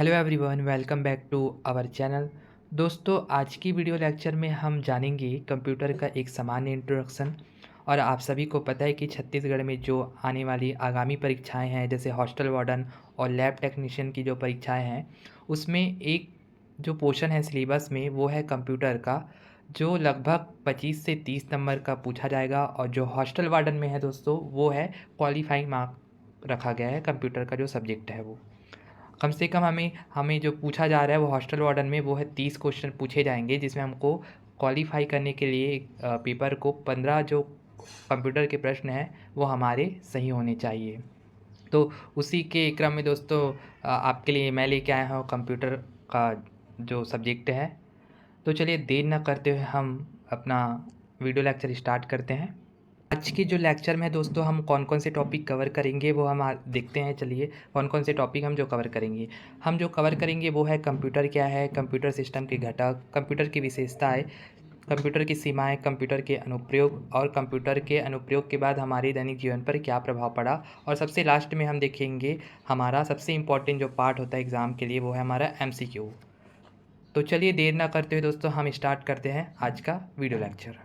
Hello everyone, welcome back to our channel. दोस्तों, आज की वीडियो लेक्चर में हम जानेंगे कंप्यूटर का एक सामान्य इंट्रोडक्शन। और आप सभी को पता है कि छत्तीसगढ़ में जो आने वाली आगामी परीक्षाएं हैं, जैसे हॉस्टल वार्डन और लैब टेक्नीशियन की जो परीक्षाएं हैं, उसमें एक जो पोर्शन है सिलेबस में वो है कंप्यूटर का, जो लगभग 25 से 30 नंबर का पूछा जाएगा। और जो हॉस्टल वार्डन में है दोस्तों, वो है क्वालिफाइंग मार्क रखा गया है कंप्यूटर का जो सब्जेक्ट है वो। कम से कम हमें हमें जो पूछा जा रहा है वो हॉस्टल वार्डन में वो है 30 क्वेश्चन पूछे जाएंगे, जिसमें हमको क्वालिफाई करने के लिए पेपर को 15 जो कंप्यूटर के प्रश्न हैं वो हमारे सही होने चाहिए। तो उसी के क्रम में दोस्तों, आपके लिए मैं लेके आया हूँ कंप्यूटर का जो सब्जेक्ट है। तो चलिए देर न करते हुए हम अपना वीडियो लेक्चर स्टार्ट करते हैं। आज के जो लेक्चर में दोस्तों हम कौन कौन से टॉपिक कवर करेंगे वो हम देखते हैं। चलिए, कौन कौन से टॉपिक हम जो कवर करेंगे वो है कंप्यूटर क्या है, कंप्यूटर सिस्टम के घटक, कंप्यूटर की विशेषताएं, कंप्यूटर की सीमाएं, कंप्यूटर के अनुप्रयोग और कंप्यूटर के अनुप्रयोग के बाद हमारे दैनिक जीवन पर क्या प्रभाव पड़ा। और सबसे लास्ट में हम देखेंगे हमारा सबसे इम्पॉर्टेंट जो पार्ट होता है एग्ज़ाम के लिए, वो है हमारा MCQ। तो चलिए देर ना करते हुए दोस्तों हम स्टार्ट करते हैं आज का वीडियो लेक्चर।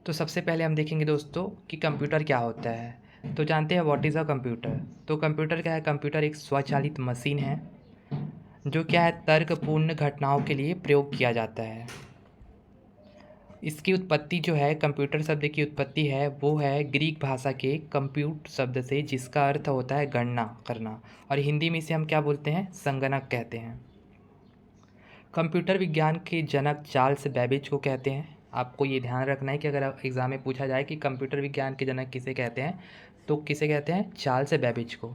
तो सबसे पहले हम देखेंगे दोस्तों कि कंप्यूटर क्या होता है। तो जानते हैं व्हाट इज़ अ कंप्यूटर। तो कंप्यूटर क्या है? कंप्यूटर एक स्वचालित मशीन है जो क्या है, तर्कपूर्ण घटनाओं के लिए प्रयोग किया जाता है। इसकी उत्पत्ति जो है, कंप्यूटर शब्द की उत्पत्ति है वो है ग्रीक भाषा के कंप्यूट शब्द से, जिसका अर्थ होता है गणना करना, और हिंदी में इसे हम क्या बोलते हैं? संगणक कहते हैं। कंप्यूटर विज्ञान के जनक चार्ल्स बेबेज को कहते हैं। आपको ये ध्यान रखना है कि अगर एग्ज़ाम में पूछा जाए कि कंप्यूटर विज्ञान के जनक किसे कहते हैं, तो किसे कहते हैं? चार्ल्स बेबेज को।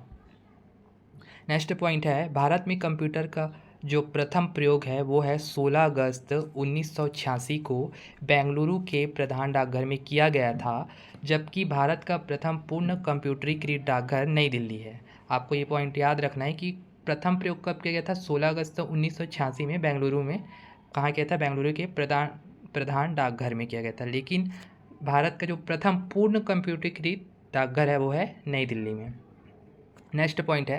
नेक्स्ट पॉइंट है, भारत में कंप्यूटर का जो प्रथम प्रयोग है वो है 16 अगस्त 1986 को बेंगलुरु के प्रधान डाकघर में किया गया था, जबकि भारत का प्रथम पूर्ण कंप्यूटरीकृत डाकघर नई दिल्ली है। आपको ये पॉइंट याद रखना है कि प्रथम प्रयोग कब किया गया था? 16 अगस्त 1986 में बेंगलुरु में। कहाँ किया था? बेंगलुरु के प्रधान डाकघर में किया गया था। लेकिन भारत का जो प्रथम पूर्ण कंप्यूटरीकृत डाकघर है वो है नई दिल्ली में। नेक्स्ट पॉइंट है,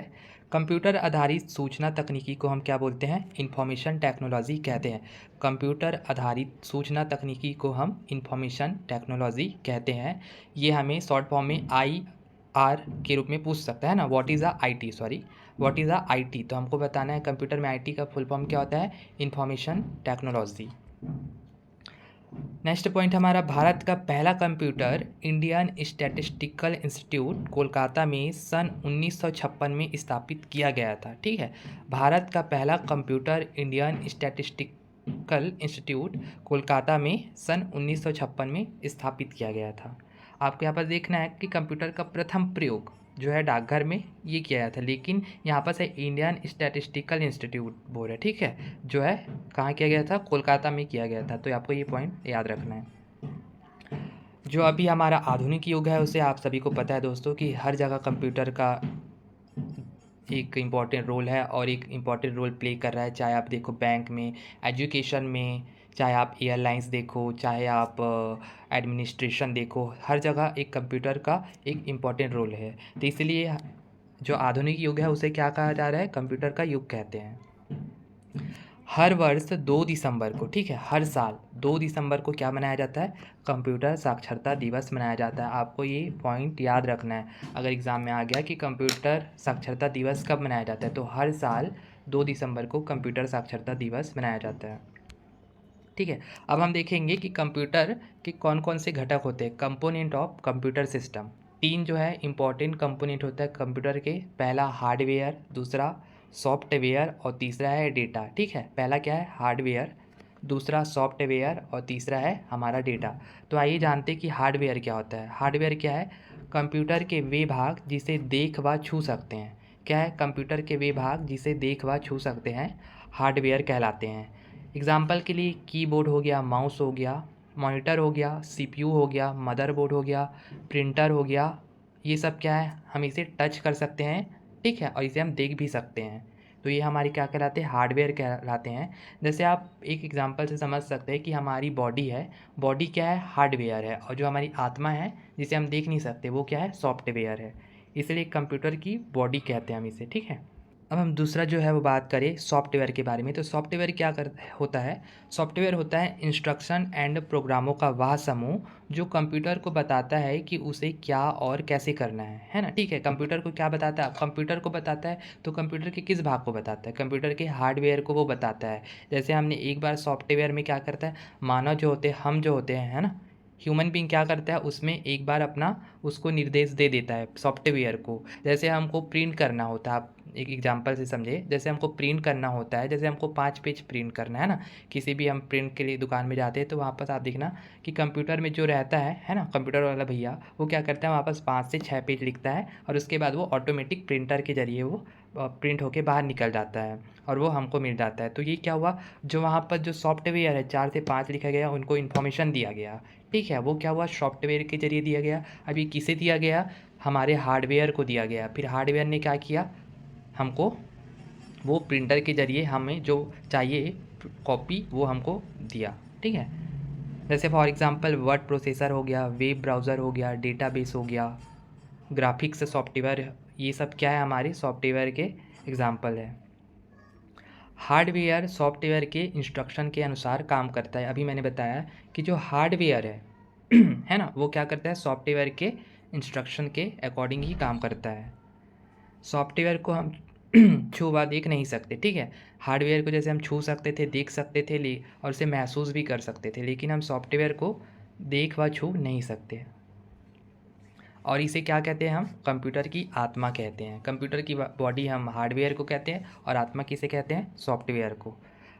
कंप्यूटर आधारित सूचना तकनीकी को हम क्या बोलते हैं? इंफॉर्मेशन टेक्नोलॉजी कहते हैं। कंप्यूटर आधारित सूचना तकनीकी को हम इंफॉर्मेशन टेक्नोलॉजी कहते हैं। ये हमें शॉर्ट फॉर्म में IR के रूप में पूछ सकता है ना, what is a IT, what is a IT। तो हमको बताना है कंप्यूटर में IT का फुल फॉर्म क्या होता है? Information technology. नेक्स्ट पॉइंट हमारा, भारत का पहला computer Indian statistical institute Kolkata में सन 1956 में स्थापित किया गया था। ठीक है, भारत का पहला computer Indian statistical institute Kolkata में सन 1956 में स्थापित किया गया था। आपको यहाँ पर देखना है कि कंप्यूटर का प्रथम प्रयोग जो है डाकघर में ये किया गया था, लेकिन यहाँ पर से इंडियन स्टैटिस्टिकल इंस्टीट्यूट बोल रहा है। ठीक है, जो है कहाँ किया गया था? कोलकाता में किया गया था। तो आपको ये पॉइंट याद रखना है। जो अभी हमारा आधुनिक युग है उसे आप सभी को पता है दोस्तों कि हर जगह कंप्यूटर का एक इम्पॉर्टेंट रोल है और एक इम्पॉर्टेंट रोल प्ले कर रहा है। चाहे आप देखो बैंक में, एजुकेशन में, चाहे आप एयरलाइंस देखो, चाहे आप एडमिनिस्ट्रेशन देखो, हर जगह एक कंप्यूटर का एक इम्पॉर्टेंट रोल है। तो इसलिए जो आधुनिक युग है उसे क्या कहा जा रहा है? कंप्यूटर का युग कहते हैं। हर वर्ष 2 दिसंबर को, ठीक है, हर साल 2 दिसंबर को क्या मनाया जाता है? कंप्यूटर साक्षरता दिवस मनाया जाता है। आपको ये पॉइंट याद रखना है। अगर एग्ज़ाम में आ गया कि कंप्यूटर साक्षरता दिवस कब मनाया जाता है, तो हर साल 2 दिसंबर को कंप्यूटर साक्षरता दिवस मनाया जाता है। ठीक है, अब हम देखेंगे कि कंप्यूटर के कौन कौन से घटक होते हैं। कंपोनेंट ऑफ कंप्यूटर सिस्टम, 3 जो है इंपॉर्टेंट कंपोनेंट होता है कंप्यूटर के। पहला हार्डवेयर, दूसरा सॉफ्टवेयर और तीसरा है डेटा। ठीक है, पहला क्या है? हार्डवेयर, दूसरा सॉफ्टवेयर और तीसरा है हमारा डेटा। तो आइए जानते हैं कि हार्डवेयर क्या होता है। हार्डवेयर क्या है? कंप्यूटर के वे भाग जिसे देख व छू सकते हैं। क्या है? कंप्यूटर के वे भाग जिसे देख व छू सकते हैं हार्डवेयर कहलाते हैं। एग्जाम्पल के लिए कीबोर्ड हो गया, माउस हो गया, मॉनिटर हो गया, CPU हो गया, मदरबोर्ड हो गया, प्रिंटर हो गया। ये सब क्या है? हम इसे टच कर सकते हैं। ठीक है, और इसे हम देख भी सकते हैं। तो ये हमारी क्या कहलाते हैं, हार्डवेयर कहलाते हैं। जैसे आप एक एग्जांपल से समझ सकते हैं कि हमारी बॉडी है, बॉडी क्या है, हार्डवेयर है, और जो हमारी आत्मा है जिसे हम देख नहीं सकते वो क्या है, सॉफ्टवेयर है। इसलिए कंप्यूटर की बॉडी कहते हैं हम इसे, ठीक है। अब हम दूसरा जो है वो बात करें सॉफ्टवेयर के बारे में। तो सॉफ्टवेयर क्या कर होता है, सॉफ्टवेयर होता है इंस्ट्रक्शन एंड प्रोग्रामों का वह समूह जो कंप्यूटर को बताता है कि उसे क्या और कैसे करना है ना, ठीक है। कंप्यूटर को क्या बताता है, कंप्यूटर को बताता है, तो कंप्यूटर के किस भाग को बताता है, कंप्यूटर के हार्डवेयर को वो बताता है। जैसे हमने एक बार सॉफ्टवेयर में क्या करता है, मानव जो होते हैं, हम जो होते हैं, है ना, ह्यूमन बीइंग क्या करता है, उसमें एक बार अपना उसको निर्देश दे देता है सॉफ्टवेयर को। जैसे हमको प्रिंट करना होता है, आप एक एग्जांपल से समझे, जैसे हमको प्रिंट करना होता है, जैसे हमको 5 पेज प्रिंट करना है ना, किसी भी हम प्रिंट के लिए दुकान में जाते हैं तो वहाँ पर आप देखना कि कंप्यूटर में जो रहता है ना, कंप्यूटर वाला भैया वो क्या करता है, वहाँ पर 5 से 6 पेज लिखता है और उसके बाद वो ऑटोमेटिक प्रिंटर के जरिए वो प्रिंट होके बाहर निकल जाता है और वो हमको मिल जाता है। तो ये क्या हुआ, जो वहाँ पर जो सॉफ्टवेयर है 4 से 5 लिखा गया, उनको इन्फॉर्मेशन दिया गया, ठीक है, वो क्या हुआ, सॉफ्टवेयर के जरिए दिया गया। अब ये किसे दिया गया, हमारे हार्डवेयर को दिया गया। फिर हार्डवेयर ने क्या किया, हमको वो प्रिंटर के ज़रिए हमें जो चाहिए कॉपी वो हमको दिया, ठीक है। जैसे फॉर एग्जांपल वर्ड प्रोसेसर हो गया, वेब ब्राउज़र हो गया, डेटाबेस हो गया, ग्राफिक्स सॉफ्टवेयर, ये सब क्या है, हमारे सॉफ्टवेयर के एग्जांपल है। हार्डवेयर सॉफ्टवेयर के इंस्ट्रक्शन के अनुसार काम करता है। अभी मैंने बताया कि जो हार्डवेयर है है ना, वो क्या करता है, सॉफ्टवेयर के इंस्ट्रक्शन के अकॉर्डिंग ही काम करता है। सॉफ्टवेयर को हम छू व देख नहीं सकते, ठीक है। हार्डवेयर को जैसे हम छू सकते थे, देख सकते थे, ले और उसे महसूस भी कर सकते थे, लेकिन हम सॉफ्टवेयर को देख व छू नहीं सकते। और इसे क्या कहते हैं, हम कंप्यूटर की आत्मा कहते हैं। कंप्यूटर की बॉडी हम हार्डवेयर को कहते हैं और आत्मा किसे कहते हैं, सॉफ्टवेयर को।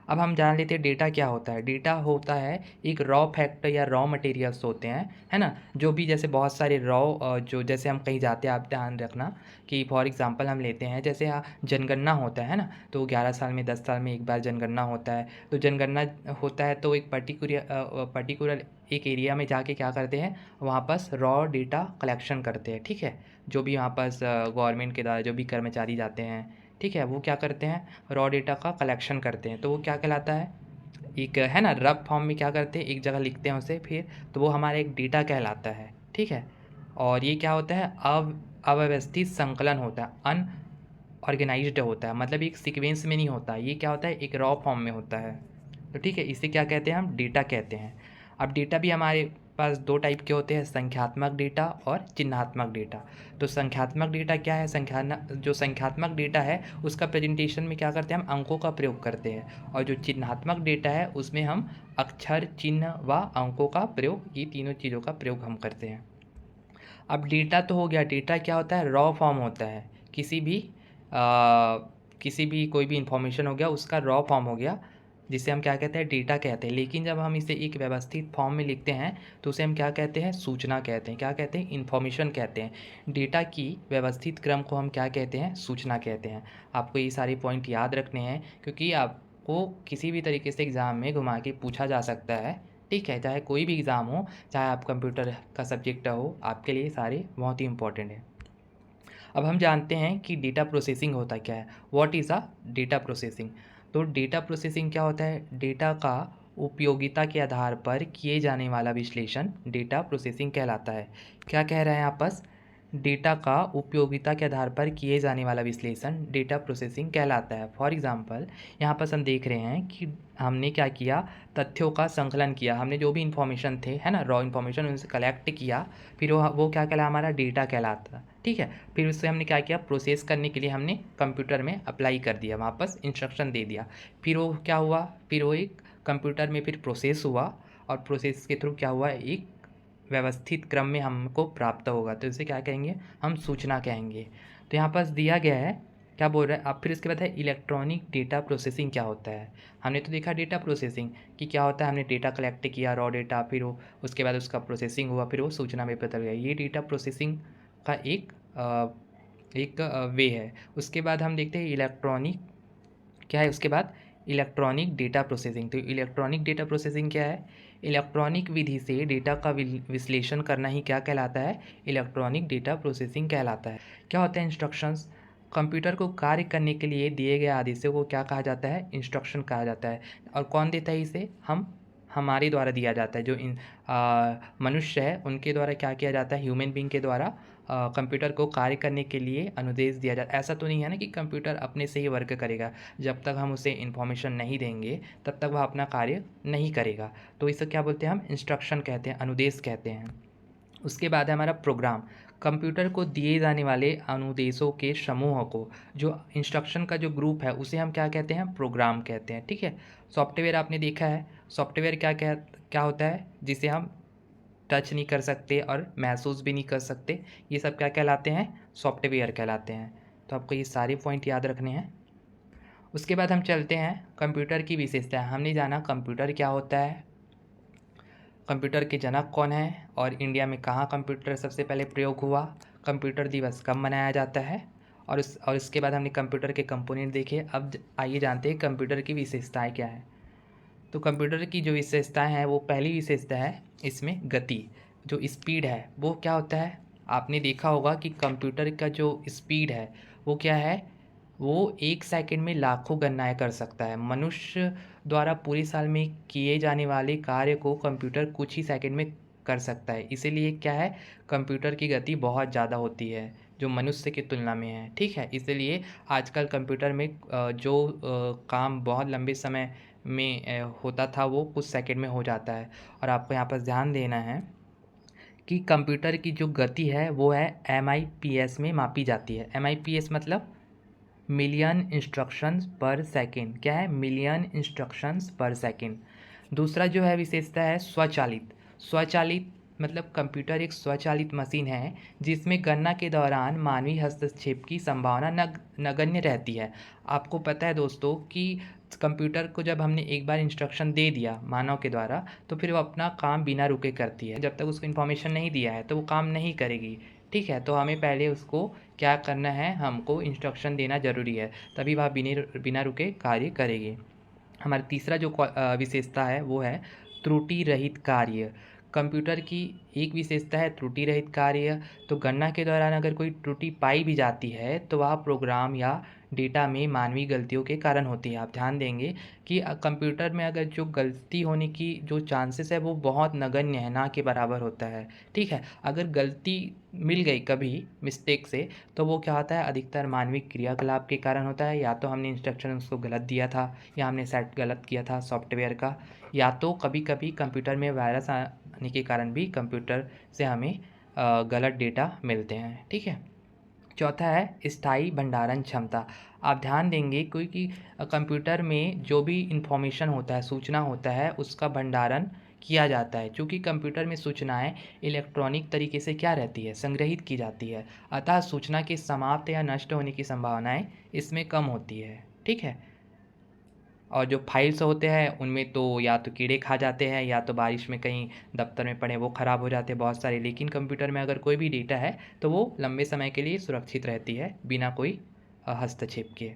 अब हम जान लेते हैं डेटा क्या होता है। डेटा होता है एक रॉ फैक्ट या रॉ मटेरियल्स होते हैं, है ना, जो भी जैसे बहुत सारे रॉ जो जैसे हम कहीं जाते हैं, आप ध्यान रखना कि फॉर एग्जांपल हम लेते हैं, जैसे जनगणना होता है ना, तो 11 साल में 10 साल में एक बार जनगणना होता है। तो जनगणना होता है तो एक पर्टिकुलर एक एरिया में जाके क्या करते हैं, वहाँ पास रॉ डेटा कलेक्शन करते हैं, ठीक है। जो भी वहाँ पास गवर्नमेंट के द्वारा जो भी कर्मचारी जाते हैं, ठीक है, वो क्या करते हैं, रॉ डेटा का कलेक्शन करते हैं। तो वो क्या कहलाता है, एक है ना, रफ फॉर्म में क्या करते हैं, एक जगह लिखते हैं उसे, फिर तो वो हमारा एक डेटा कहलाता है, ठीक है। और ये क्या होता है, अव्यवस्थित संकलन होता है, अनऑर्गेनाइज्ड होता है, मतलब एक सीक्वेंस में नहीं होता, ये क्या होता है, एक रॉ फॉर्म में होता है। तो ठीक है, इसे क्या कहते हैं, हम डेटा कहते हैं। अब डेटा भी हमारे पास दो टाइप के होते हैं, संख्यात्मक डेटा और चिन्हात्मक डेटा। तो संख्यात्मक डेटा क्या है, जो संख्यात्मक डेटा है उसका प्रेजेंटेशन में क्या करते हैं, हम अंकों का प्रयोग करते हैं, और जो चिन्हात्मक डेटा है उसमें हम अक्षर, चिन्ह व अंकों का प्रयोग, ये तीनों चीज़ों का प्रयोग हम करते हैं। अब डेटा तो हो गया, डेटा क्या होता है, रॉ फॉर्म होता है, किसी भी कोई भी इंफॉर्मेशन हो गया उसका रॉ फॉर्म हो गया, जिसे हम क्या कहते हैं, डेटा कहते हैं। लेकिन जब हम इसे एक व्यवस्थित फॉर्म में लिखते हैं तो उसे हम क्या कहते हैं, सूचना कहते हैं, क्या कहते हैं, इन्फॉर्मेशन कहते हैं। डेटा की व्यवस्थित क्रम को हम क्या कहते हैं, सूचना कहते हैं। आपको ये सारे पॉइंट याद रखने हैं, क्योंकि आपको किसी भी तरीके से एग्ज़ाम में घुमा के पूछा जा सकता है, ठीक है, चाहे कोई भी एग्ज़ाम हो, चाहे आप कंप्यूटर का सब्जेक्ट हो, आपके लिए सारे बहुत ही इंपॉर्टेंट है। अब हम जानते हैं कि डेटा प्रोसेसिंग होता क्या है, what is a data processing. तो डेटा प्रोसेसिंग क्या होता है, डेटा का उपयोगिता के आधार पर किए जाने वाला विश्लेषण डेटा प्रोसेसिंग कहलाता है। क्या कह रहे हैं आपस, डेटा का उपयोगिता के आधार पर किए जाने वाला विश्लेषण डेटा प्रोसेसिंग कहलाता है। फॉर एग्जांपल यहाँ पर हम देख रहे हैं कि हमने क्या किया, तथ्यों का संकलन किया, हमने जो भी इन्फॉर्मेशन थे, है ना, रॉ इन्फॉर्मेशन, उनसे कलेक्ट किया, फिर वो क्या कहला, हमारा डेटा कहलाता, ठीक है। फिर उससे हमने क्या किया, प्रोसेस करने के लिए हमने कंप्यूटर में अप्लाई कर दिया, वापस इंस्ट्रक्शन दे दिया, फिर वो क्या हुआ, फिर वो एक कंप्यूटर में फिर प्रोसेस हुआ, और प्रोसेस के थ्रू क्या हुआ, एक व्यवस्थित क्रम में हमको प्राप्त होगा, तो इसे क्या कहेंगे, हम सूचना कहेंगे। तो यहाँ पास दिया गया है, क्या बोल रहा है, अब फिर इसके बाद है इलेक्ट्रॉनिक डेटा प्रोसेसिंग क्या होता है। हमने तो देखा डेटा प्रोसेसिंग कि क्या होता है, हमने डेटा कलेक्ट किया, रॉ डेटा, फिर वो उसके बाद उसका प्रोसेसिंग हुआ, फिर वो सूचना में बदल गया। ये डेटा प्रोसेसिंग का एक वे है। उसके बाद हम देखते हैं इलेक्ट्रॉनिक क्या है, उसके बाद इलेक्ट्रॉनिक डेटा प्रोसेसिंग। तो इलेक्ट्रॉनिक डेटा प्रोसेसिंग क्या है, इलेक्ट्रॉनिक विधि से डेटा का विश्लेषण करना ही क्या कहलाता है, इलेक्ट्रॉनिक डेटा प्रोसेसिंग कहलाता है। क्या होता है इंस्ट्रक्शंस, कंप्यूटर को कार्य करने के लिए दिए गए आदेशों को क्या कहा जाता है? इंस्ट्रक्शन कहा जाता है। और कौन देता है इसे? हमारे द्वारा दिया जाता है। जो मनुष्य है उनके द्वारा क्या किया जाता है? ह्यूमन बीइंग के द्वारा कंप्यूटर को कार्य करने के लिए अनुदेश दिया जाता है। ऐसा तो नहीं है ना कि कंप्यूटर अपने से ही वर्क करेगा। जब तक हम उसे इन्फॉर्मेशन नहीं देंगे तब तक वह अपना कार्य नहीं करेगा। तो इसे क्या बोलते हैं हम? इंस्ट्रक्शन कहते हैं, अनुदेश कहते हैं। उसके बाद है हमारा प्रोग्राम। कंप्यूटर को दिए जाने वाले अनुदेशों के समूह को, जो इंस्ट्रक्शन का जो ग्रुप है उसे हम क्या कहते हैं? प्रोग्राम कहते हैं। ठीक है। सॉफ्टवेयर आपने देखा है, सॉफ्टवेयर क्या होता है? जिसे हम टच नहीं कर सकते और महसूस भी नहीं कर सकते, ये सब क्या कहलाते हैं? सॉफ्टवेयर कहलाते हैं। तो आपको ये सारे पॉइंट याद रखने हैं। उसके बाद हम चलते हैं कंप्यूटर की विशेषताएं। हमने जाना कंप्यूटर क्या होता है, कंप्यूटर के जनक कौन है, और इंडिया में कहाँ कंप्यूटर सबसे पहले प्रयोग हुआ, कंप्यूटर दिवस कब मनाया जाता है, और इसके बाद हमने कंप्यूटर के कंपोनेंट देखे। अब आइए जानते हैं कंप्यूटर की विशेषताएं क्या है। तो कंप्यूटर की जो विशेषताएं हैं, वो पहली विशेषता है इसमें गति, जो स्पीड है वो क्या होता है? आपने देखा होगा कि कंप्यूटर का जो स्पीड है वो क्या है? वो 1 सेकंड में लाखों गणनाएं कर सकता है। मनुष्य द्वारा पूरे साल में किए जाने वाले कार्य को कंप्यूटर कुछ ही सेकंड में कर सकता है। इसीलिए क्या है? कंप्यूटर की गति बहुत ज़्यादा होती है जो मनुष्य की तुलना में है। ठीक है। इसलिए आजकल कंप्यूटर में जो काम बहुत लंबे समय में होता था वो कुछ सेकंड में हो जाता है। और आपको यहाँ पर ध्यान देना है कि कंप्यूटर की जो गति है वो है MIPS में मापी जाती है। MIPS मतलब मिलियन इंस्ट्रक्शंस पर सेकंड। क्या है? मिलियन इंस्ट्रक्शंस पर सेकंड। दूसरा जो है विशेषता है स्वचालित। स्वचालित मतलब कंप्यूटर एक स्वचालित मशीन है जिसमें गणना के दौरान मानवीय हस्तक्षेप की संभावना नगण्य रहती है। आपको पता है दोस्तों कि कंप्यूटर को जब हमने एक बार इंस्ट्रक्शन दे दिया मानव के द्वारा, तो फिर वो अपना काम बिना रुके करती है। जब तक उसको इन्फॉर्मेशन नहीं दिया है तो वो काम नहीं करेगी। ठीक है। तो हमें पहले उसको क्या करना है? हमको इंस्ट्रक्शन देना ज़रूरी है, तभी वह बिना रुके कार्य करेगी। हमारा तीसरा जो विशेषता है वो है त्रुटि रहित कार्य। कंप्यूटर की एक विशेषता है त्रुटि रहित कार्य। तो गणना के दौरान अगर कोई त्रुटि पाई भी जाती है तो वह प्रोग्राम या डेटा में मानवीय गलतियों के कारण होती है। आप ध्यान देंगे कि कंप्यूटर में अगर जो गलती होने की जो चांसेस है वो बहुत नगण्य है, ना के बराबर होता है। ठीक है। अगर गलती मिल गई कभी मिस्टेक से, तो वो क्या होता है? अधिकतर मानवीय क्रियाकलाप के कारण होता है। या तो हमने इंस्ट्रक्शन उसको गलत दिया था, या हमने सेट गलत किया था सॉफ्टवेयर का, या तो कभी कभी कंप्यूटर में वायरस आने के कारण भी कंप्यूटर से हमें गलत डेटा मिलते हैं। ठीक है। चौथा है स्थायी भंडारण क्षमता। आप ध्यान देंगे क्योंकि कंप्यूटर में जो भी इंफॉर्मेशन होता है, सूचना होता है, उसका भंडारण किया जाता है। चूँकि कंप्यूटर में सूचनाएं इलेक्ट्रॉनिक तरीके से क्या रहती है? संग्रहित की जाती है। अतः सूचना के समाप्त या नष्ट होने की संभावनाएं इसमें कम होती है। ठीक है। और जो फाइल्स होते हैं उनमें तो या तो कीड़े खा जाते हैं, या तो बारिश में कहीं दफ्तर में पड़े वो ख़राब हो जाते हैं बहुत सारे। लेकिन कंप्यूटर में अगर कोई भी डेटा है तो वो लंबे समय के लिए सुरक्षित रहती है बिना कोई हस्तक्षेप के।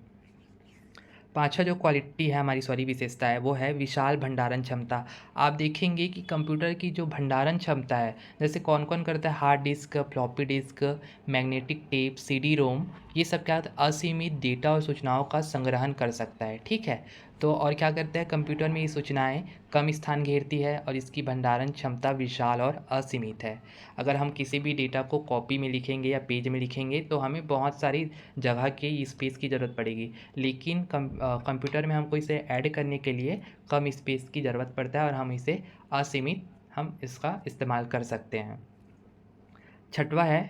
पाँचवा जो क्वालिटी है हमारी, सॉरी विशेषता है, वो है विशाल भंडारण क्षमता। आप देखेंगे कि कंप्यूटर की जो भंडारण क्षमता है, जैसे कौन कौन करता है? Hard disk, floppy disk, magnetic tape, CD रोम, ये सब क्या असीमित डेटा और सूचनाओं का संग्रहण कर सकता है। ठीक है। तो और क्या करता है कंप्यूटर में? ये सूचनाएं कम स्थान घेरती है और इसकी भंडारण क्षमता विशाल और असीमित है। अगर हम किसी भी डेटा को कॉपी में लिखेंगे या पेज में लिखेंगे तो हमें बहुत सारी जगह के स्पेस की ज़रूरत पड़ेगी। लेकिन कंप्यूटर में हमको इसे ऐड करने के लिए कम स्पेस की ज़रूरत पड़ता है और हम इसे असीमित हम इसका इस्तेमाल कर सकते हैं। छठवा है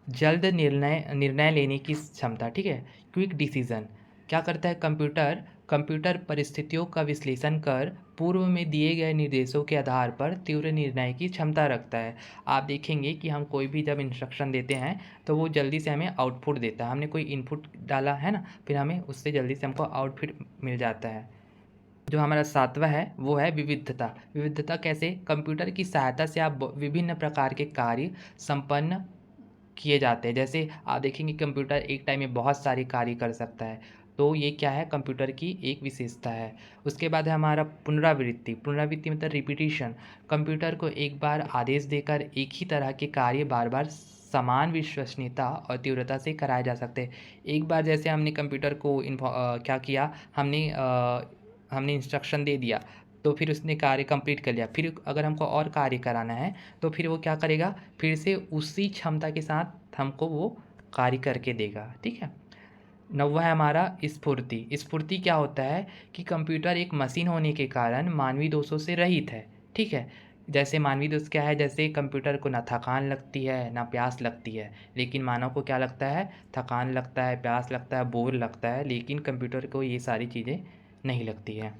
जल्द निर्णय लेने की क्षमता। ठीक है। Quick decision. क्या करता है कंप्यूटर? कंप्यूटर परिस्थितियों का विश्लेषण कर पूर्व में दिए गए निर्देशों के आधार पर तीव्र निर्णय की क्षमता रखता है। आप देखेंगे कि हम कोई भी जब इंस्ट्रक्शन देते हैं तो वो जल्दी से हमें आउटपुट देता है। हमने कोई इनपुट डाला है ना, फिर हमें उससे जल्दी से हमको आउटपुट मिल जाता है। जो हमारा सातवां है वो है विविधता। विविधता कैसे? कंप्यूटर की सहायता से आप विभिन्न प्रकार के कार्य संपन्न किए जाते हैं। जैसे आप देखेंगे कंप्यूटर एक टाइम में बहुत सारे कार्य कर सकता है। तो ये क्या है? कंप्यूटर की एक विशेषता है। उसके बाद है हमारा पुनरावृत्ति। पुनरावृत्ति मतलब रिपीटिशन। कंप्यूटर को एक बार आदेश देकर एक ही तरह के कार्य बार बार समान विश्वसनीयता और तीव्रता से कराए जा सकते हैं। एक बार जैसे हमने कंप्यूटर को क्या किया, हमने इंस्ट्रक्शन दे दिया, तो फिर उसने कार्य कंप्लीट कर लिया। फिर अगर हमको और कार्य कराना है तो फिर वो क्या करेगा, फिर से उसी क्षमता के साथ हमको वो कार्य करके देगा। ठीक है। 9वां है हमारा स्फूर्ति। स्फूर्ति क्या होता है कि कंप्यूटर एक मशीन होने के कारण मानवीय दोषों से रहित है। ठीक है। जैसे मानवीय दोष क्या है, जैसे कंप्यूटर को ना थकान लगती है ना प्यास लगती है, लेकिन मानव को क्या लगता है, थकान लगता है, प्यास लगता है, बोर लगता है, लेकिन कंप्यूटर को ये सारी चीज़ें नहीं लगती है।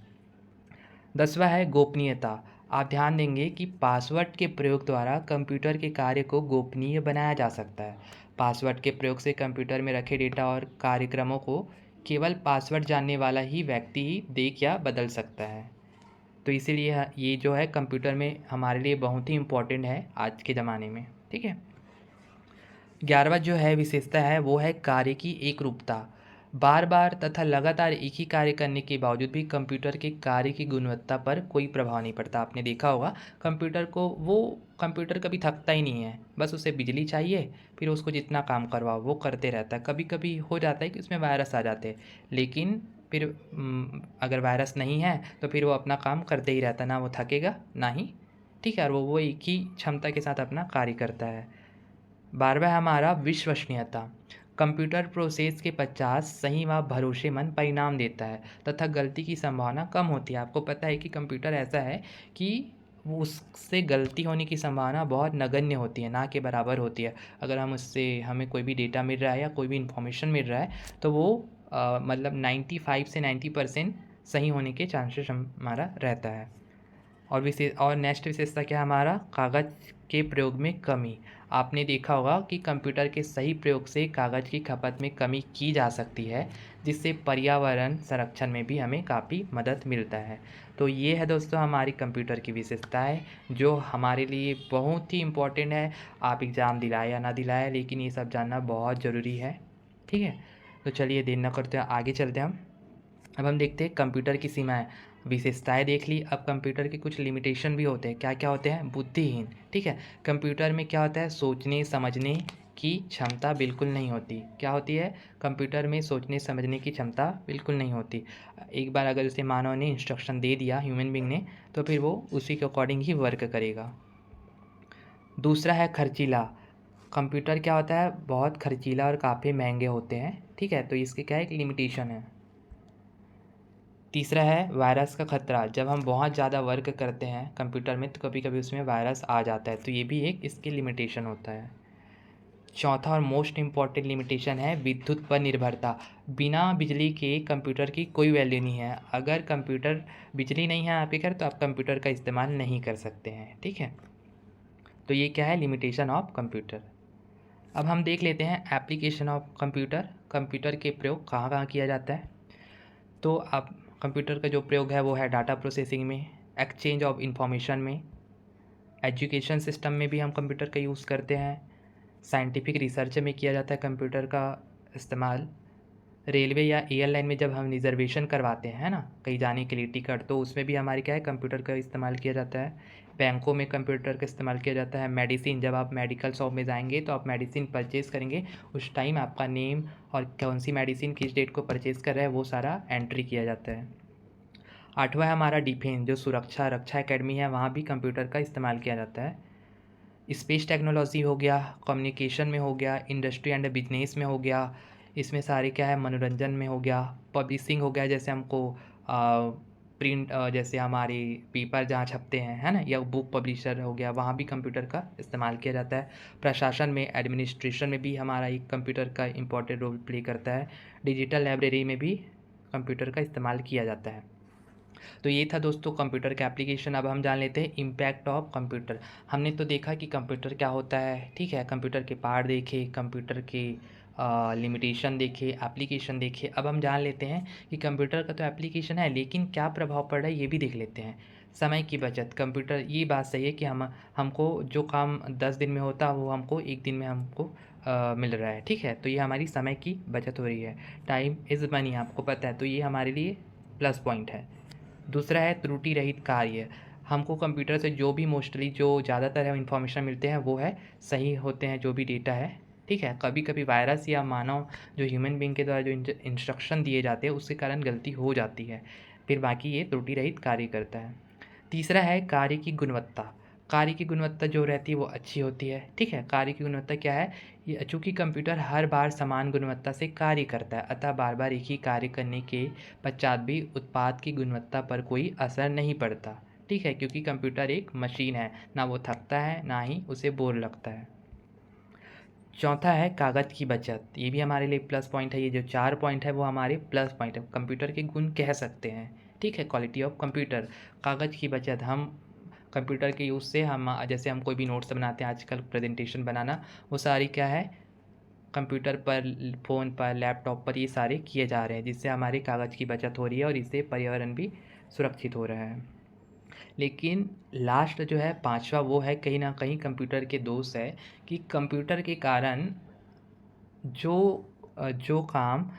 10वां है गोपनीयता। आप ध्यान देंगे कि पासवर्ड के प्रयोग द्वारा कंप्यूटर के कार्य को गोपनीय बनाया जा सकता है। पासवर्ड के प्रयोग से कंप्यूटर में रखे डेटा और कार्यक्रमों को केवल पासवर्ड जानने वाला ही व्यक्ति ही देख या बदल सकता है। तो इसीलिए ये जो है कंप्यूटर में हमारे लिए बहुत ही इम्पोर्टेंट है आज के ज़माने में। ठीक है। 11वां जो है विशेषता है वो है कार्य की एकरूपता। बार बार तथा लगातार एक ही कार्य करने के बावजूद भी कंप्यूटर के कार्य की गुणवत्ता पर कोई प्रभाव नहीं पड़ता। आपने देखा होगा कंप्यूटर कभी थकता ही नहीं है, बस उसे बिजली चाहिए, फिर उसको जितना काम करवाओ वो करते रहता है। कभी कभी हो जाता है कि उसमें वायरस आ जाते हैं, लेकिन फिर अगर वायरस नहीं है तो फिर वो अपना काम करते ही रहता है, ना वो थकेगा ना ही। ठीक है। और वो एक ही क्षमता के साथ अपना कार्य करता है। 12वां है हमारा विश्वसनीयता। कंप्यूटर प्रोसेस के पश्चात सही व भरोसेमंद परिणाम देता है तथा गलती की संभावना कम होती है। आपको पता है कि कंप्यूटर ऐसा है कि वो उससे गलती होने की संभावना बहुत नगण्य होती है, ना के बराबर होती है। अगर हमें कोई भी डेटा मिल रहा है या कोई भी इन्फॉर्मेशन मिल रहा है तो वो मतलब 95 से 90% सही होने के चांसेस हमारा रहता है। और नेक्स्ट विशेषता क्या है हमारा, कागज़ के प्रयोग में कमी। आपने देखा होगा कि कंप्यूटर के सही प्रयोग से कागज़ की खपत में कमी की जा सकती है, जिससे पर्यावरण संरक्षण में भी हमें काफ़ी मदद मिलता है। तो ये है दोस्तों हमारी कंप्यूटर की विशेषताएं, जो हमारे लिए बहुत ही इम्पोर्टेंट है। आप एग्ज़ाम दिलाए या ना दिलाए, लेकिन ये सब जानना बहुत ज़रूरी है। ठीक है। तो चलिए देर न करते हैं, आगे चलते हैं हम। अब हम देखते हैं कंप्यूटर की सीमाएं। विशेषताएं देख ली, अब कंप्यूटर के कुछ लिमिटेशन भी होते हैं। क्या क्या होते हैं, बुद्धिहीन। ठीक है। कंप्यूटर में क्या होता है, सोचने समझने की क्षमता बिल्कुल नहीं होती। क्या होती है, कंप्यूटर में सोचने समझने की क्षमता बिल्कुल नहीं होती। एक बार अगर उसे मानव ने इंस्ट्रक्शन दे दिया, ह्यूमन बींग ने, तो फिर वो उसी के अकॉर्डिंग ही वर्क करेगा। दूसरा है खर्चीला। कंप्यूटर क्या होता है, बहुत खर्चीला और काफ़ी महंगे होते हैं। ठीक है। तो इसके क्या एक लिमिटेशन है। तीसरा है वायरस का खतरा। जब हम बहुत ज़्यादा वर्क करते हैं कंप्यूटर में तो कभी कभी उसमें वायरस आ जाता है, तो ये भी एक इसकी लिमिटेशन होता है। चौथा और मोस्ट इम्पॉर्टेंट लिमिटेशन है विद्युत पर निर्भरता। बिना बिजली के कंप्यूटर की कोई वैल्यू नहीं है। अगर कंप्यूटर बिजली नहीं है आपके घर तो आप कंप्यूटर का इस्तेमाल नहीं कर सकते हैं। ठीक है। तो ये क्या है, लिमिटेशन ऑफ कंप्यूटर। अब हम देख लेते हैं एप्लीकेशन ऑफ कंप्यूटर। कंप्यूटर के प्रयोग कहाँ कहाँ किया जाता है। तो आप कंप्यूटर का जो प्रयोग है वो है डाटा प्रोसेसिंग में, एक्सचेंज ऑफ इंफॉर्मेशन में, एजुकेशन सिस्टम में भी हम कंप्यूटर का यूज़ करते हैं, साइंटिफिक रिसर्च में किया जाता है कंप्यूटर का इस्तेमाल, रेलवे या एयरलाइन में जब हम रिजर्वेशन करवाते हैं ना कहीं जाने के लिए टिकट, तो उसमें भी हमारे क्या है कंप्यूटर का इस्तेमाल किया जाता है। बैंकों में कंप्यूटर का इस्तेमाल किया जाता है। मेडिसिन, जब आप मेडिकल शॉप में जाएंगे तो आप मेडिसिन परचेज़ करेंगे, उस टाइम आपका नेम और कौन सी मेडिसिन किस डेट को परचेज़ कर रहा है वो सारा एंट्री किया जाता है। 8वां है हमारा डिफेंस, जो सुरक्षा रक्षा एकेडमी है, वहाँ भी कंप्यूटर का इस्तेमाल किया जाता है। स्पेस टेक्नोलॉजी हो गया, कम्युनिकेशन में हो गया, इंडस्ट्री एंड बिजनेस में हो गया, इसमें सारे क्या है मनोरंजन में हो गया, पब्लिशिंग हो गया, जैसे हमको प्रिंट जैसे हमारे पेपर जहाँ छपते हैं है ना, या बुक पब्लिशर हो गया, वहाँ भी कंप्यूटर का इस्तेमाल किया जाता है। प्रशासन में, एडमिनिस्ट्रेशन में भी हमारा एक कंप्यूटर का इम्पोर्टेंट रोल प्ले करता है। डिजिटल लाइब्रेरी में भी कंप्यूटर का इस्तेमाल किया जाता है। तो ये था दोस्तों कंप्यूटर का एप्लीकेशन। अब हम जान लेते हैं इम्पैक्ट ऑफ कंप्यूटर। हमने तो देखा कि कंप्यूटर क्या होता है, ठीक है, कंप्यूटर के पार्ट देखे, कंप्यूटर के लिमिटेशन देखे, एप्लीकेशन देखे। अब हम जान लेते हैं कि कंप्यूटर का तो एप्लीकेशन है, लेकिन क्या प्रभाव पड़ रहा है ये भी देख लेते हैं। समय की बचत। कंप्यूटर, ये बात सही है कि हमको जो काम 10 दिन में होता है वो हमको 1 दिन में हमको मिल रहा है। ठीक है। तो ये हमारी समय की बचत हो रही है। टाइम इज़ मनी, आपको पता है, तो ये हमारे लिए प्लस पॉइंट है। दूसरा है त्रुटि रहित कार्य। हमको कंप्यूटर से जो भी मोस्टली जो ज़्यादातर है इन्फॉर्मेशन मिलते हैं वो है सही होते हैं जो भी डेटा है, ठीक है। कभी कभी वायरस या मानव जो ह्यूमन बीइंग के द्वारा जो इंस्ट्रक्शन दिए जाते हैं उसके कारण गलती हो जाती है, फिर बाकी ये त्रुटि रहित कार्य करता है। तीसरा है कार्य की गुणवत्ता। कार्य की गुणवत्ता जो रहती है वो अच्छी होती है, ठीक है। कार्य की गुणवत्ता क्या है, ये चूँकि कंप्यूटर हर बार समान गुणवत्ता से कार्य करता है, अतः बार बार एक ही कार्य करने के पश्चात भी उत्पाद की गुणवत्ता पर कोई असर नहीं पड़ता, ठीक है, क्योंकि कंप्यूटर एक मशीन है, ना वो थकता है ना ही उसे बोर लगता है। चौथा है कागज़ की बचत। ये भी हमारे लिए प्लस पॉइंट है। ये जो 4 पॉइंट है वो हमारे प्लस पॉइंट है, कंप्यूटर के गुण कह सकते हैं, ठीक है। क्वालिटी ऑफ कंप्यूटर, कागज़ की बचत। हम कंप्यूटर के यूज़ से हम जैसे हम कोई भी नोट्स बनाते हैं आजकल, प्रेजेंटेशन बनाना, वो सारी क्या है कंप्यूटर पर, फ़ोन पर, लैपटॉप पर ये सारे किए जा रहे हैं, जिससे हमारी कागज़ की बचत हो रही है और इससे पर्यावरण भी सुरक्षित हो रहा है। लेकिन लास्ट जो है 5वां, वो है कहीं ना कहीं कंप्यूटर के दोष है कि कंप्यूटर के कारण जो काम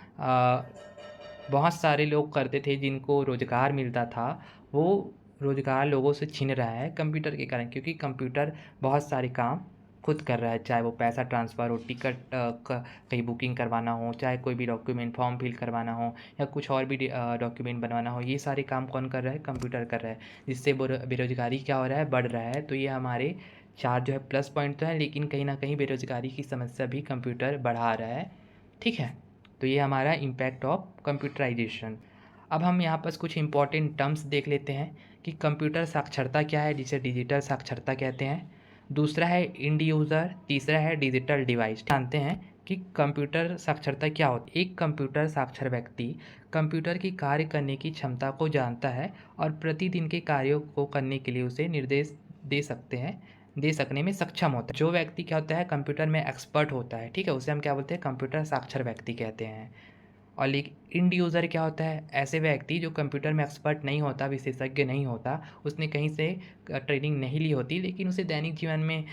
बहुत सारे लोग करते थे, जिनको रोज़गार मिलता था, वो रोज़गार लोगों से छीन रहा है कंप्यूटर के कारण, क्योंकि कंप्यूटर बहुत सारे काम खुद कर रहा है, चाहे वो पैसा ट्रांसफ़र हो, टिकट कहीं बुकिंग करवाना हो, चाहे कोई भी डॉक्यूमेंट फॉर्म फिल करवाना हो, या कुछ और भी डॉक्यूमेंट बनवाना हो, ये सारे काम कौन कर रहा है, कंप्यूटर कर रहा है, जिससे बेरोज़गारी क्या हो रहा है, बढ़ रहा है। तो ये हमारे 4 जो है प्लस पॉइंट तो है, लेकिन कहीं ना कहीं बेरोज़गारी की समस्या भी कंप्यूटर बढ़ा रहा है, ठीक है। तो ये हमारा इम्पैक्ट ऑफ कंप्यूटराइजेशन। अब हम यहाँ पर कुछ इंपॉर्टेंट टर्म्स देख लेते हैं कि कंप्यूटर साक्षरता क्या है, जिसे डिजिटल साक्षरता कहते हैं। दूसरा है इंड यूज़र, तीसरा है डिजिटल डिवाइस। जानते हैं कि कंप्यूटर साक्षरता क्या होती है। एक कंप्यूटर साक्षर व्यक्ति कंप्यूटर की कार्य करने की क्षमता को जानता है और प्रतिदिन के कार्यों को करने के लिए उसे निर्देश दे सकने में सक्षम होता है। जो व्यक्ति क्या होता है कंप्यूटर में एक्सपर्ट होता है, ठीक है, उसे हम क्या बोलते हैं, कंप्यूटर साक्षर व्यक्ति कहते हैं। और लेकिन इंड यूज़र क्या होता है, ऐसे व्यक्ति जो कंप्यूटर में एक्सपर्ट नहीं होता, विशेषज्ञ नहीं होता, उसने कहीं से ट्रेनिंग नहीं ली होती, लेकिन उसे दैनिक जीवन में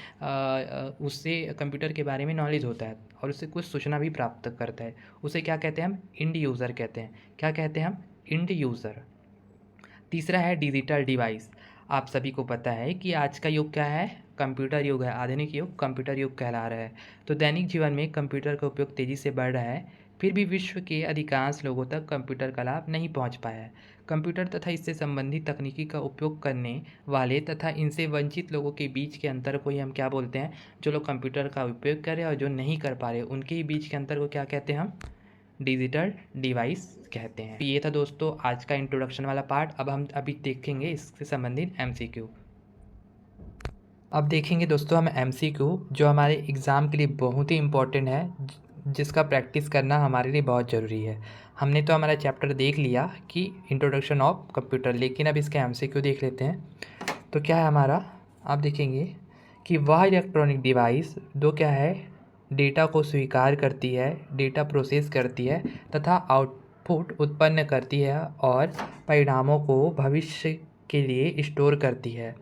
उससे कंप्यूटर के बारे में नॉलेज होता है और उससे कुछ सूचना भी प्राप्त करता है, उसे क्या कहते हैं, हम इंड यूज़र कहते हैं। क्या कहते हैं हम, इंड यूज़र। तीसरा है डिजिटल डिवाइस। आप सभी को पता है कि आज का युग क्या है, कंप्यूटर युग है। आधुनिक युग कंप्यूटर युग कहला रहा है। तो दैनिक जीवन में कंप्यूटर का उपयोग तेज़ी से बढ़ रहा है, फिर भी विश्व के अधिकांश लोगों तक कंप्यूटर का लाभ नहीं पहुंच पाया है। कंप्यूटर तथा इससे संबंधित तकनीकी का उपयोग करने वाले तथा इनसे वंचित लोगों के बीच के अंतर को ही हम क्या बोलते हैं, जो लोग कंप्यूटर का उपयोग कर रहे हैं और जो नहीं कर पा रहे, उनके ही बीच के अंतर को क्या कहते हैं, हम डिजिटल डिवाइस कहते हैं। ये था दोस्तों आज का इंट्रोडक्शन वाला पार्ट। अब हम अभी देखेंगे इससे संबंधित एमसीक्यू। अब देखेंगे दोस्तों हम एमसीक्यू, जो हमारे एग्ज़ाम के लिए बहुत ही इम्पोर्टेंट है, जिसका प्रैक्टिस करना हमारे लिए बहुत ज़रूरी है। हमने तो हमारा चैप्टर देख लिया कि इंट्रोडक्शन ऑफ कंप्यूटर, लेकिन अब इसके एमसीक्यू देख लेते हैं। तो क्या है हमारा, आप देखेंगे कि वह इलेक्ट्रॉनिक डिवाइस जो क्या है, डेटा को स्वीकार करती है, डेटा प्रोसेस करती है तथा आउटपुट उत्पन्न करती है और परिणामों को भविष्य के लिए स्टोर करती है,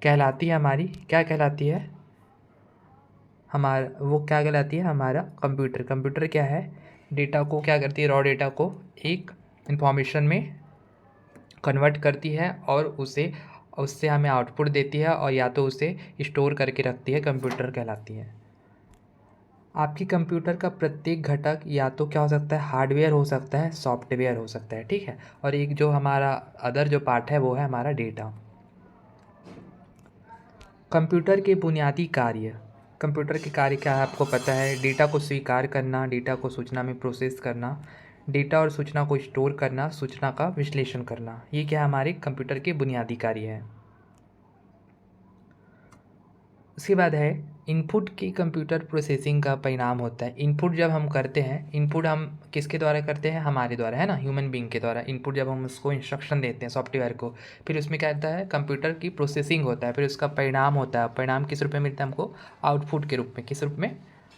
कहलाती है हमारी, क्या कहलाती है, वो क्या कहलाती है, हमारा कंप्यूटर। कंप्यूटर क्या है, डेटा को क्या करती है, रॉ डेटा को एक इंफॉर्मेशन में कन्वर्ट करती है और उससे हमें आउटपुट देती है, और या तो उसे स्टोर करके रखती है, कंप्यूटर कहलाती है। आपकी कंप्यूटर का प्रत्येक घटक या तो क्या हो सकता है, हार्डवेयर हो सकता है, सॉफ्टवेयर हो सकता है, ठीक है। और एक जो हमारा अदर जो पार्ट है वो है हमारा डेटा। कंप्यूटर के बुनियादी कार्य, कंप्यूटर के कार्य क्या है आपको पता है, डेटा को स्वीकार करना, डेटा को सूचना में प्रोसेस करना, डेटा और सूचना को स्टोर करना, सूचना का विश्लेषण करना, ये क्या हमारे कंप्यूटर के बुनियादी कार्य हैं। उसके बाद है इनपुट की कंप्यूटर प्रोसेसिंग का परिणाम होता है। इनपुट जब हम करते हैं, इनपुट हम किसके द्वारा करते हैं, हमारे द्वारा, है ना, ह्यूमन बीइंग के द्वारा। इनपुट जब हम उसको इंस्ट्रक्शन देते हैं सॉफ्टवेयर को, फिर उसमें क्या होता है, कंप्यूटर की प्रोसेसिंग होता है, फिर उसका परिणाम होता है। परिणाम किस रूप में मिलता है हमको, आउटपुट के रूप में। किस रूप में,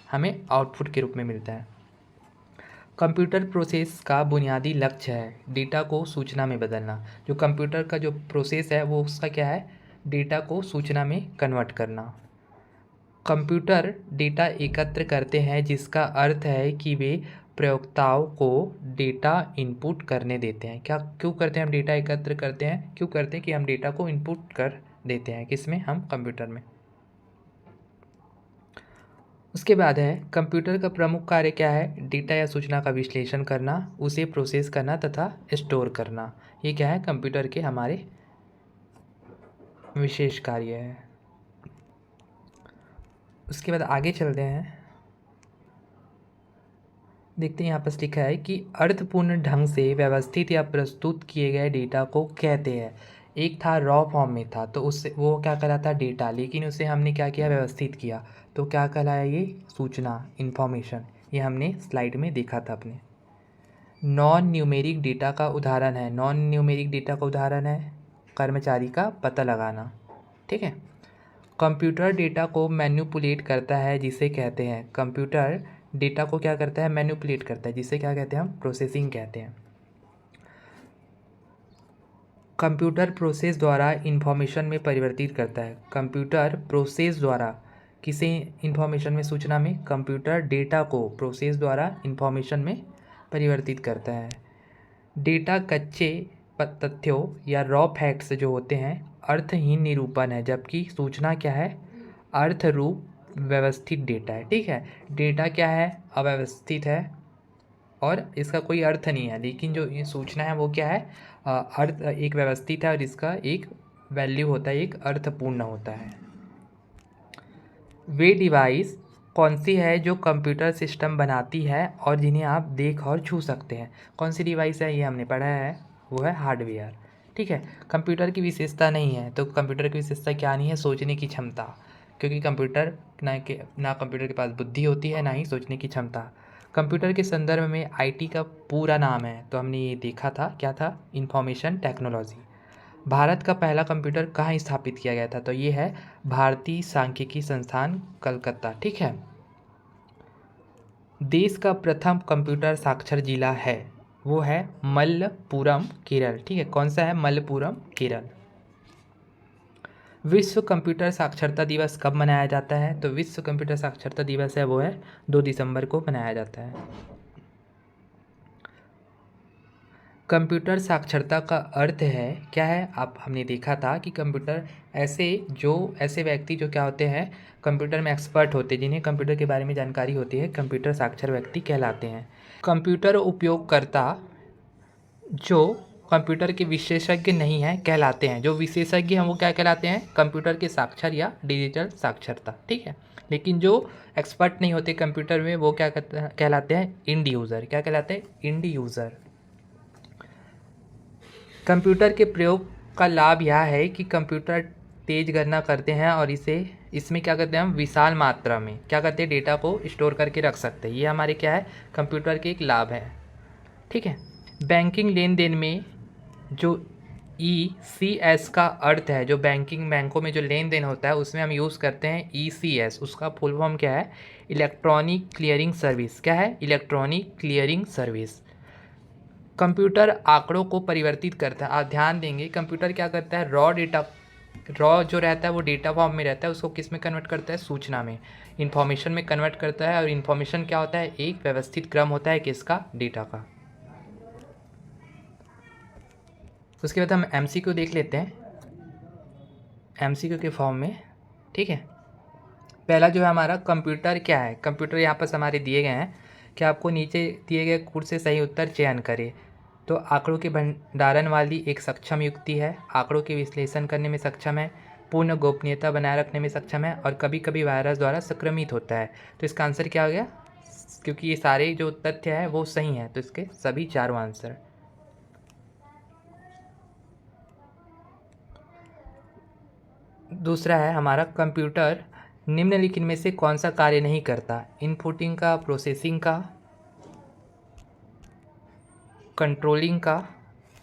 हमें आउटपुट के रूप में मिलता है। कंप्यूटर प्रोसेस का बुनियादी लक्ष्य है डेटा को सूचना में बदलना। जो कंप्यूटर का जो प्रोसेस है वो उसका क्या है, डेटा को सूचना में कन्वर्ट करना। कंप्यूटर डेटा एकत्र करते हैं, जिसका अर्थ है कि वे प्रयोक्ताओं को डेटा इनपुट करने देते हैं। क्या क्यों करते हैं हम डेटा एकत्र करते हैं? क्यों करते हैं कि हम डेटा को इनपुट कर देते हैं, किसमें? हम कंप्यूटर में। उसके बाद है कंप्यूटर का प्रमुख कार्य क्या है? डेटा या सूचना का विश्लेषण करना, उसे प्रोसेस करना तथा स्टोर करना। ये क्या है? कंप्यूटर के हमारे विशेष कार्य है। उसके बाद आगे चलते हैं, देखते हैं यहाँ पर लिखा है कि अर्थपूर्ण ढंग से व्यवस्थित या प्रस्तुत किए गए डेटा को कहते हैं। एक था रॉ फॉर्म में था, तो उससे वो क्या कहलाता? डेटा। लेकिन उसे हमने क्या किया? व्यवस्थित किया, तो क्या कहलाया? ये सूचना, इंफॉर्मेशन। ये हमने स्लाइड में देखा था अपने। नॉन न्यूमेरिक डेटा का उदाहरण है, नॉन न्यूमेरिक डेटा का उदाहरण है कर्मचारी का पता लगाना। ठीक है। कंप्यूटर डेटा को मैनिपुलेट करता है, जिसे कहते हैं, कंप्यूटर डेटा को क्या करता है? मैनिपुलेट करता है, जिसे क्या कहते हैं? हम प्रोसेसिंग कहते हैं। कंप्यूटर प्रोसेस द्वारा इंफॉर्मेशन में परिवर्तित करता है। कंप्यूटर प्रोसेस द्वारा किसे इंफॉर्मेशन में, सूचना में? कंप्यूटर डेटा को प्रोसेस द्वारा इंफॉर्मेशन में परिवर्तित करता है। डेटा कच्चे तथ्यों या रॉ फैक्ट्स जो होते हैं अर्थहीन निरूपण है, जबकि सूचना क्या है? अर्थ रूप व्यवस्थित डेटा है। ठीक है। डेटा क्या है? अव्यवस्थित है और इसका कोई अर्थ नहीं है, लेकिन जो ये सूचना है वो क्या है? अर्थ एक व्यवस्थित है और इसका एक वैल्यू होता है, एक अर्थपूर्ण होता है। वे डिवाइस कौन सी है जो कंप्यूटर सिस्टम बनाती है और जिन्हें आप देख और छू सकते हैं? कौन सी डिवाइस है? ये हमने पढ़ा है, वो है हार्डवेयर। ठीक है। कंप्यूटर की विशेषता नहीं है, तो कंप्यूटर की विशेषता क्या नहीं है? सोचने की क्षमता, क्योंकि कंप्यूटर ना कंप्यूटर के पास बुद्धि होती है, ना ही सोचने की क्षमता। कंप्यूटर के संदर्भ में आईटी का पूरा नाम है, तो हमने ये देखा था, क्या था? Information technology. भारत का पहला कंप्यूटर कहाँ स्थापित किया गया था? तो ये है भारतीय सांख्यिकी संस्थान, कलकत्ता। ठीक है। देश का प्रथम कंप्यूटर साक्षर जिला है, वो है मलप्पुरम, केरल। ठीक है। कौन सा है? मलप्पुरम, केरल। विश्व कंप्यूटर साक्षरता दिवस कब मनाया जाता है? तो विश्व कंप्यूटर साक्षरता दिवस है, वो है 2 दिसंबर को मनाया जाता है। कंप्यूटर साक्षरता का अर्थ है क्या है? आप हमने देखा था कि कंप्यूटर ऐसे व्यक्ति जो क्या होते हैं? कंप्यूटर में एक्सपर्ट होते हैं, जिन्हें कंप्यूटर के बारे में जानकारी होती है, कंप्यूटर साक्षर व्यक्ति कहलाते हैं। कंप्यूटर उपयोगकर्ता जो कंप्यूटर के विशेषज्ञ नहीं हैं कहलाते हैं। जो विशेषज्ञ हैं वो क्या कहलाते हैं? कंप्यूटर के साक्षर या डिजिटल साक्षरता। ठीक है। लेकिन जो एक्सपर्ट नहीं होते कंप्यूटर में, वो क्या कहलाते हैं? End user. क्या कहलाते हैं? End user. कंप्यूटर के प्रयोग का लाभ यह है कि कंप्यूटर तेज गणना करते हैं और इसमें क्या करते हैं? हम विशाल मात्रा में क्या करते हैं? डेटा को स्टोर करके रख सकते हैं। ये हमारे क्या है? कंप्यूटर के एक लाभ है। ठीक है। बैंकिंग लेन देन में जो ECS का अर्थ है, जो बैंकों में जो लेन देन होता है उसमें हम यूज़ करते हैं ECS। उसका फुल फॉर्म क्या है? Electronic clearing service. क्या है? Electronic clearing service. कंप्यूटर आंकड़ों को परिवर्तित करता है। आप ध्यान देंगे कंप्यूटर क्या करता है? रॉ जो रहता है वो डेटा फॉर्म में रहता है, उसको किस में कन्वर्ट करता है? सूचना में, इन्फॉर्मेशन में कन्वर्ट करता है। और इन्फॉर्मेशन क्या होता है? एक व्यवस्थित क्रम होता है किसका? डेटा का। उसके बाद हम MCQ देख लेते हैं, MCQ के फॉर्म में। ठीक है। पहला जो है हमारा, कंप्यूटर क्या है? कंप्यूटर यहाँ पर हमारे दिए गए हैं कि आपको नीचे दिए गए कोड से सही उत्तर चयन करें। तो आंकड़ों के भंडारण वाली एक सक्षम युक्ति है, आंकड़ों के विश्लेषण करने में सक्षम है, पूर्ण गोपनीयता बनाए रखने में सक्षम है, और कभी कभी वायरस द्वारा संक्रमित होता है। तो इसका आंसर क्या हो गया? क्योंकि ये सारे जो तथ्य है वो सही हैं, तो इसके सभी चारों आंसर। दूसरा है हमारा, कंप्यूटर निम्नलिखित में से कौन सा कार्य नहीं करता? इनपुटिंग का, प्रोसेसिंग का, कंट्रोलिंग का,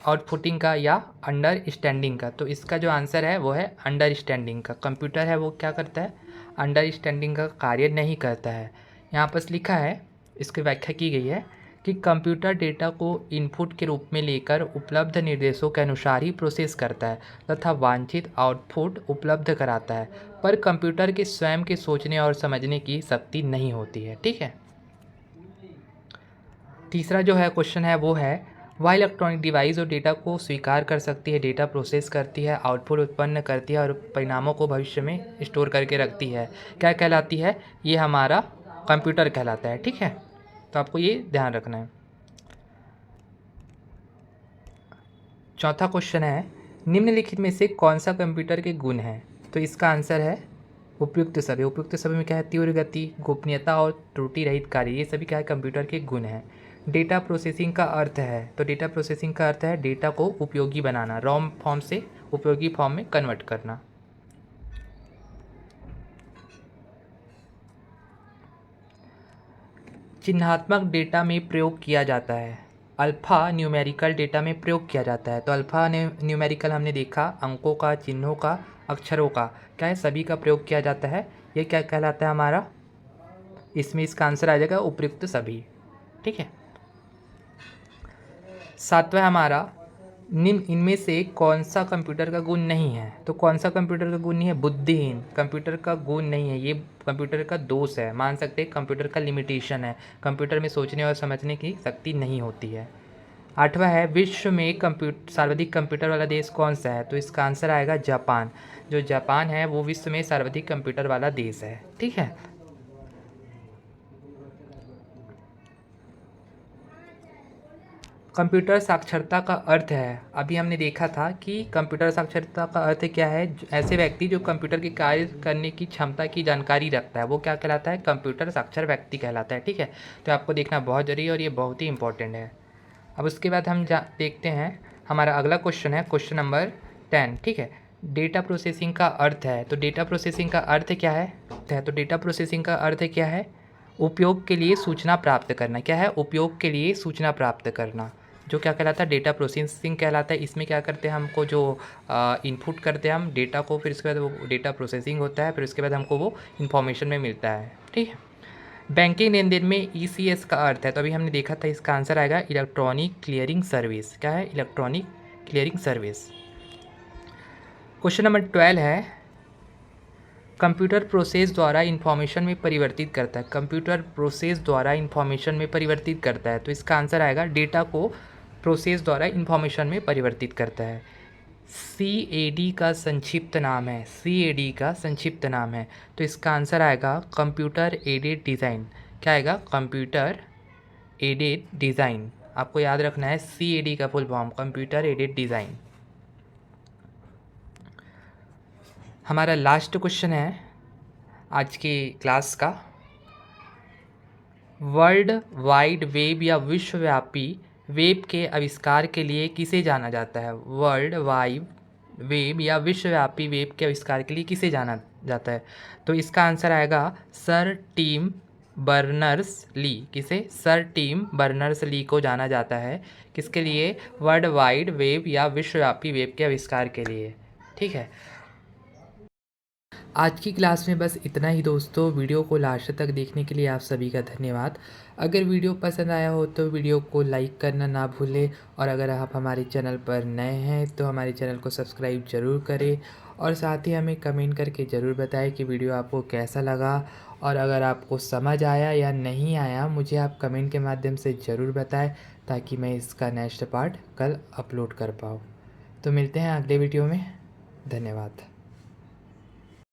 आउटपुटिंग का, या अंडरस्टैंडिंग का। तो इसका जो आंसर है वो है अंडरस्टैंडिंग का। कंप्यूटर है वो क्या करता है? अंडरस्टैंडिंग का कार्य नहीं करता है। यहाँ पर लिखा है, इसकी व्याख्या की गई है कि कंप्यूटर डेटा को इनपुट के रूप में लेकर उपलब्ध निर्देशों के अनुसार ही प्रोसेस करता है तथा वांछित आउटपुट उपलब्ध कराता है, पर कंप्यूटर के स्वयं के सोचने और समझने की शक्ति नहीं होती है। ठीक है। तीसरा जो है क्वेश्चन है वो है, वह इलेक्ट्रॉनिक डिवाइस जो डेटा को स्वीकार कर सकती है, डेटा प्रोसेस करती है, आउटपुट उत्पन्न करती है और परिणामों को भविष्य में स्टोर करके रखती है, क्या कहलाती है? ये हमारा कंप्यूटर कहलाता है। ठीक है, तो आपको ये ध्यान रखना है। चौथा क्वेश्चन है, निम्नलिखित में से कौन सा कंप्यूटर के गुण है? तो इसका आंसर है उपयुक्त सभी। उपयुक्त सभी में क्या है? तीव्र गति, गोपनीयता और त्रुटि रहित कार्य, ये सभी क्या है? कंप्यूटर के गुण हैं। डेटा प्रोसेसिंग का अर्थ है, तो डेटा प्रोसेसिंग का अर्थ है डेटा को उपयोगी बनाना, रॉम फॉर्म से उपयोगी फॉर्म में कन्वर्ट करना। चिन्हात्मक डेटा में प्रयोग किया जाता है, अल्फ़ा न्यूमेरिकल डेटा में प्रयोग किया जाता है। तो अल्फ़ा न्यूमेरिकल हमने देखा, अंकों का, चिन्हों का, अक्षरों का, क्या है? सभी का प्रयोग किया जाता है। ये क्या कहलाता है हमारा? इसमें इसका आंसर आ जाएगा उपयुक्त सभी। ठीक है। सातवां हमारा, निम्न इनमें से कौन सा कंप्यूटर का गुण नहीं है? तो कौन सा कंप्यूटर का गुण नहीं है? बुद्धिहीन कंप्यूटर का गुण नहीं है, ये कंप्यूटर का दोष है, मान सकते हैं कंप्यूटर का लिमिटेशन है, कंप्यूटर में सोचने और समझने की शक्ति नहीं होती है। आठवां है, विश्व में सर्वाधिक कंप्यूटर वाला देश कौन सा है? तो इसका आंसर आएगा जापान। जो जापान है वो विश्व में सर्वाधिक कंप्यूटर वाला देश है। ठीक है। कंप्यूटर साक्षरता का अर्थ है, अभी हमने देखा था कि कंप्यूटर साक्षरता का अर्थ क्या है? ऐसे व्यक्ति जो कंप्यूटर के कार्य करने की क्षमता की जानकारी रखता है वो क्या कहलाता है? कंप्यूटर साक्षर व्यक्ति कहलाता है। ठीक है, तो आपको देखना बहुत जरूरी है और ये बहुत ही इंपॉर्टेंट है। अब उसके बाद हम देखते हैं हमारा अगला क्वेश्चन है, क्वेश्चन नंबर 10। ठीक है, डेटा प्रोसेसिंग का अर्थ है, तो डेटा प्रोसेसिंग का अर्थ क्या है? तो डेटा प्रोसेसिंग का अर्थ क्या है? उपयोग के लिए सूचना प्राप्त करना। क्या है? उपयोग के लिए सूचना प्राप्त करना, जो क्या कहलाता है? डेटा प्रोसेसिंग कहलाता है। इसमें क्या करते हैं, हमको जो इनपुट करते हैं हम डेटा को, फिर उसके बाद वो डेटा प्रोसेसिंग होता है, फिर उसके बाद हमको वो इन्फॉर्मेशन में मिलता है। ठीक है। बैंकिंग लेन देन में ECS का अर्थ है, तो अभी हमने देखा था, इसका आंसर आएगा इलेक्ट्रॉनिक क्लियरिंग सर्विस। क्या है? Electronic clearing service. Question number 12 है, कंप्यूटर प्रोसेस द्वारा इन्फॉर्मेशन में परिवर्तित करता है। कंप्यूटर प्रोसेस द्वारा इन्फॉर्मेशन में परिवर्तित करता है, तो इसका आंसर आएगा डेटा को प्रोसेस द्वारा इन्फॉर्मेशन में परिवर्तित करता है। CAD का संक्षिप्त नाम है, CAD का संक्षिप्त नाम है, तो इसका आंसर आएगा कंप्यूटर एडेड डिज़ाइन। क्या आएगा? Computer aided design. आपको याद रखना है CAD का full form computer aided design. हमारा लास्ट क्वेश्चन है आज की क्लास का, वर्ल्ड वाइड वेब या विश्वव्यापी वेब के आविष्कार के लिए किसे जाना जाता है? वर्ल्ड वाइड वेब या विश्वव्यापी वेब के आविष्कार के लिए किसे जाना जाता है? तो इसका आंसर आएगा सर टिम बर्नर्स ली। किसे? सर टिम बर्नर्स ली को जाना जाता है। किसके लिए? वर्ल्ड वाइड वेब या विश्वव्यापी वेब के आविष्कार के लिए। ठीक है, आज की क्लास में बस इतना ही दोस्तों। वीडियो को लास्ट तक देखने के लिए आप सभी का धन्यवाद। अगर वीडियो पसंद आया हो तो वीडियो को लाइक करना ना भूलें, और अगर आप हमारे चैनल पर नए हैं तो हमारे चैनल को सब्सक्राइब ज़रूर करें, और साथ ही हमें कमेंट करके ज़रूर बताएं कि वीडियो आपको कैसा लगा, और अगर आपको समझ आया या नहीं आया मुझे आप कमेंट के माध्यम से ज़रूर बताएं, ताकि मैं इसका नेक्स्ट पार्ट कल अपलोड कर पाऊँ। तो मिलते हैं अगले वीडियो में। धन्यवाद।